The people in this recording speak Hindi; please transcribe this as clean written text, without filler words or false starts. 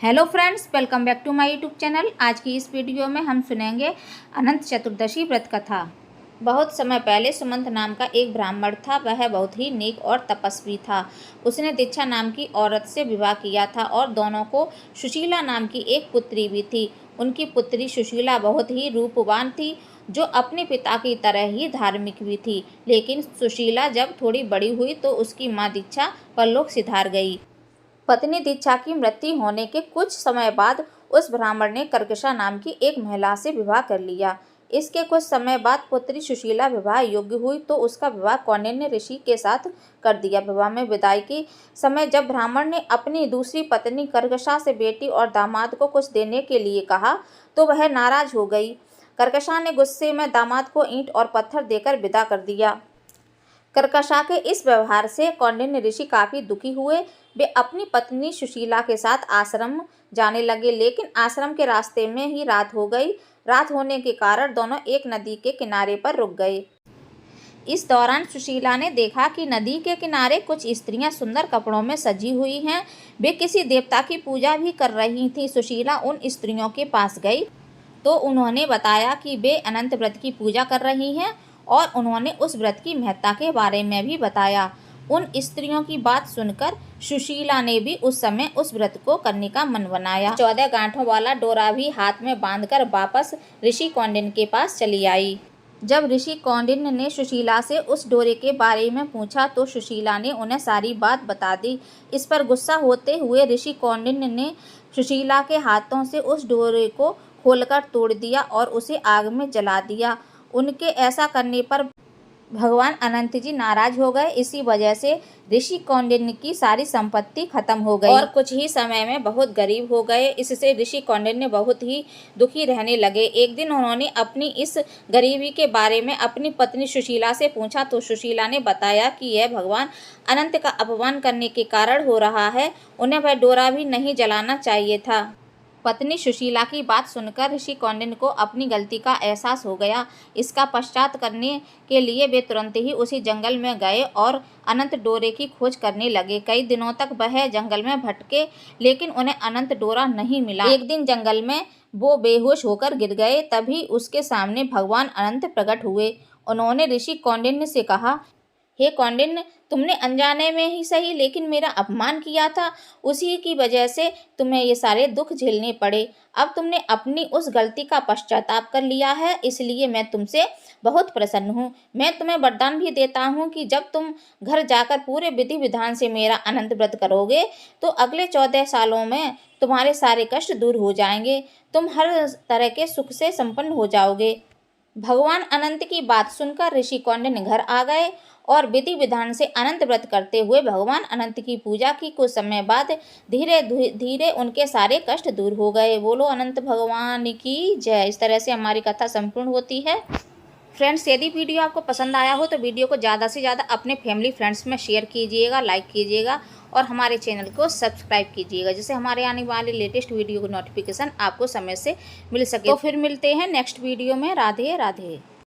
Hello friends, welcome back to my YouTube channel. आज की इस वीडियो में हम सुनेंगे अनंत चतुर्दशी व्रत कथा। बहुत समय पहले सुमंत नाम का एक ब्राह्मण था। वह बहुत ही नेक और तपस्वी था। उसने दीक्षा नाम की औरत से विवाह किया था और दोनों को सुशीला नाम की एक पुत्री भी थी। उनकी पुत्री सुशीला बहुत ही रूपवान थी, जो अपने पिता की तरह ही धार्मिक भी थी। लेकिन सुशीला जब थोड़ी बड़ी हुई तो उसकी माँ दीक्षा परलोक सिधार गई। पत्नी दीक्षा की मृत्यु होने के कुछ समय बाद उस ब्राह्मण ने कर्कशा नाम की एक महिला से विवाह कर लिया। इसके कुछ समय बाद पुत्री सुशीला विवाह योग्य हुई तो उसका विवाह कौंडिन्य ऋषि के साथ कर दिया। विवाह में विदाई के समय जब ब्राह्मण ने अपनी दूसरी पत्नी कर्कशा से बेटी और दामाद को कुछ देने के लिए कहा तो वह नाराज हो गई। कर्कशा ने गुस्से में दामाद को ईंट और पत्थर देकर विदा कर दिया। कर्कशा के इस व्यवहार से कौंडिन्य ऋषि काफी दुखी हुए। वे अपनी पत्नी सुशीला के साथ आश्रम जाने लगे, लेकिन आश्रम के रास्ते में ही रात हो गई। रात होने के कारण दोनों एक नदी के किनारे पर रुक गए। इस दौरान सुशीला ने देखा कि नदी के किनारे कुछ स्त्रियां सुंदर कपड़ों में सजी हुई हैं। वे किसी देवता की पूजा भी कर रही थीं। सुशीला उन स्त्रियों के पास गई तो उन्होंने बताया कि वे अनंत व्रत की पूजा कर रही हैं और उन्होंने उस व्रत की महत्ता के बारे में भी बताया। उन स्त्रियों की बात सुनकर सुशीला ने भी उस समय उस व्रत को करने का मन बनाया। 14 गांठों वाला डोरा भी हाथ में बांधकर वापस ऋषि कौंडिन्य के पास चली आई। जब ऋषि कौंडिन्य ने सुशीला से उस डोरे के बारे में पूछा तो सुशीला ने उन्हें सारी बात बता दी। इस पर गुस्सा होते हुए ऋषि कौंडिन्य ने सुशीला के हाथों से उस डोरे को खोलकर तोड़ दिया और उसे आग में जला दिया। उनके ऐसा करने पर भगवान अनंत जी नाराज हो गए। इसी वजह से ऋषि कौंडिन्य की सारी संपत्ति खत्म हो गई और कुछ ही समय में बहुत गरीब हो गए। इससे ऋषि कौंडिन्य बहुत ही दुखी रहने लगे। एक दिन उन्होंने अपनी इस गरीबी के बारे में अपनी पत्नी सुशीला से पूछा तो सुशीला ने बताया कि यह भगवान अनंत का अपमान करने के कारण हो रहा है। उन्हें वह डोरा भी नहीं जलाना चाहिए था। पत्नी सुशीला की बात सुनकर ऋषि कौंडिन्य को अपनी गलती का एहसास हो गया। इसका पश्चात करने के लिए वे तुरंत ही उसी जंगल में गए और अनंत डोरे की खोज करने लगे। कई दिनों तक वह जंगल में भटके, लेकिन उन्हें अनंत डोरा नहीं मिला। एक दिन जंगल में वो बेहोश होकर गिर गए। तभी उसके सामने भगवान अनंत प्रकट हुए। उन्होंने ऋषि कौंडिन्य से कहा, हे कौंडिन्य, तुमने अनजाने में ही सही लेकिन मेरा अपमान किया था। उसी की वजह से तुम्हें ये सारे दुख झेलने पड़े। अब तुमने अपनी उस गलती का पश्चाताप कर लिया है, इसलिए मैं तुमसे बहुत प्रसन्न हूँ। मैं तुम्हें वरदान भी देता हूँ कि जब तुम घर जाकर पूरे विधि विधान से मेरा अनंत व्रत करोगे तो अगले 14 सालों में तुम्हारे सारे कष्ट दूर हो जाएंगे। तुम हर तरह के सुख से संपन्न हो जाओगे। भगवान अनंत की बात सुनकर ऋषि कौंडिन्य घर आ गए और विधि विधान से अनंत व्रत करते हुए भगवान अनंत की पूजा की। कुछ समय बाद धीरे धीरे उनके सारे कष्ट दूर हो गए। बोलो अनंत भगवान की जय। इस तरह से हमारी कथा संपूर्ण होती है। फ्रेंड्स, यदि वीडियो आपको पसंद आया हो तो वीडियो को ज़्यादा से ज़्यादा अपने फैमिली फ्रेंड्स में शेयर कीजिएगा, लाइक कीजिएगा और हमारे चैनल को सब्सक्राइब कीजिएगा, जिससे हमारे आने वाले लेटेस्ट वीडियो की नोटिफिकेशन आपको समय से मिल सके। तो फिर मिलते हैं नेक्स्ट वीडियो में। राधे राधे।